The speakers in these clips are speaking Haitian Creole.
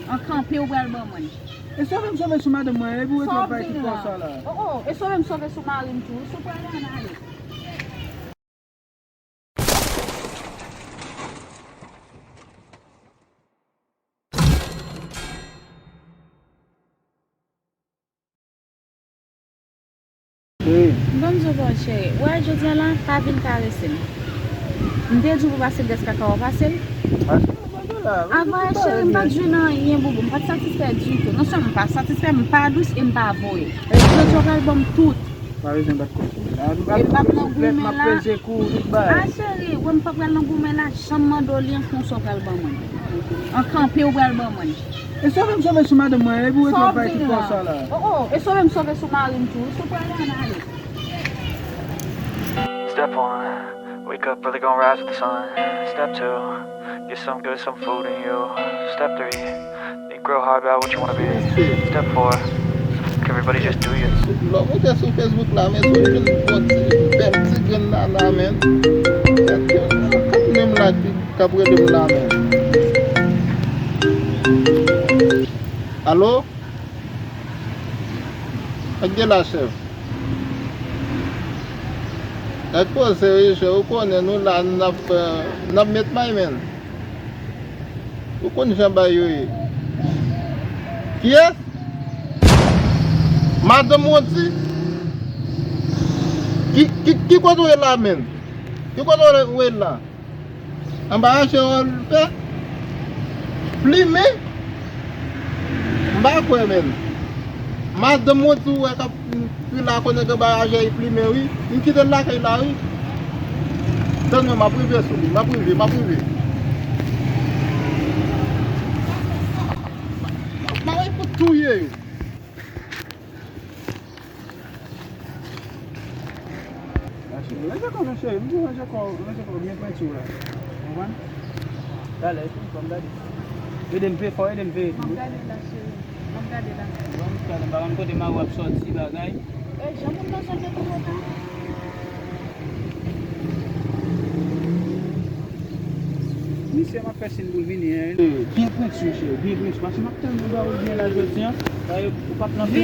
En campé ou bel bon man. E so men sove sou madame mwen, e pou et wap ki kwa sa la. Oh, e so men sove sou marim tou, sou pou ale an ale. Bon Joeboy chéri, ouais je dis là, pas vin caresser. M'te djou pou passer deska ka ou passer. Avant chéri, m'pas djou nan yen boubou, m'pas satisfait du tout. Non seulement m'pas satisfait, m'pas douce et m'pas voye. Et je joue album tout. Pas besoin de Et pas nan goumen là. Ah chéri, ou m'pas pral nan goumen là, chamman do lien fon so album man. En campé ou album man. E so men sove sou madame mwen, e pou et wap ki kwa sa la. Oh, e so men sove sou marim tou, sou pou ale an ale. Step 1, wake up early, gonna rise with the sun. Step 2, get some good, some food in you. Step 3, think real hard about what you wanna be. Step 4, everybody just do you. Mwen te sou Facebook la men, sou jen bel ti gen la men. Nem la ki kapre dem la men. Allo? Ak gen la chef? Ek po serye ou konen nou la nap met may men. Ou konen jan bay yo e. Ki es? Madame Monti? Ki kwa do e la men? Ki kwa do e la? Amba ache ol pe? Plumen? Mba kwe men? Madame Monti ou e kap pi la konen ke ba ache yi plumen oui? Yon ki den la kay la oui? Dan men ma prive sou li, ma prive. Ma wè pou touye yo. Mwen se kon chéri, mwen se kon bien pwentou la. Mwen? Dale, kom dadi. Eden pe fò, eden pe. Mam gade la chéri, mam gade la. Mwen bagan kote ma wap sot si bagay. Jamon nan sote tou wotan. Ni se ma pesin boul vini bien pwentou chéri, bien pwentou. Pasi ma pten mwen ba ou bien la joti an. Ou pap nan pe.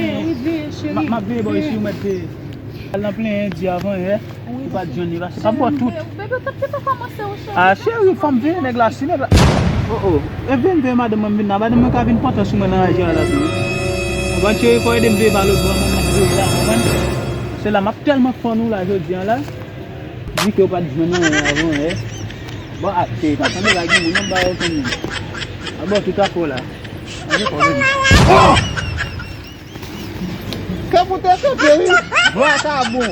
Ma be boy si ou met pe. Al nan plen di avan ou pa Johnny va sa bo tout. Bebe, tu peux commencer au chéri. Ah chéri, femme vient nèg la si nèg la. Oh. E vin be madame vin na, madame ka vin porte sou nan aja la si. On va chéri faut aider me ba l'autre bon là. C'est la m'a tellement fond nous la jodi an là. Dit que pas Johnny avant Bon, c'est quand on la gueule, on va au commune. Ah bon, tout à fait là. Ka pou te chéri? Voilà, ça bon.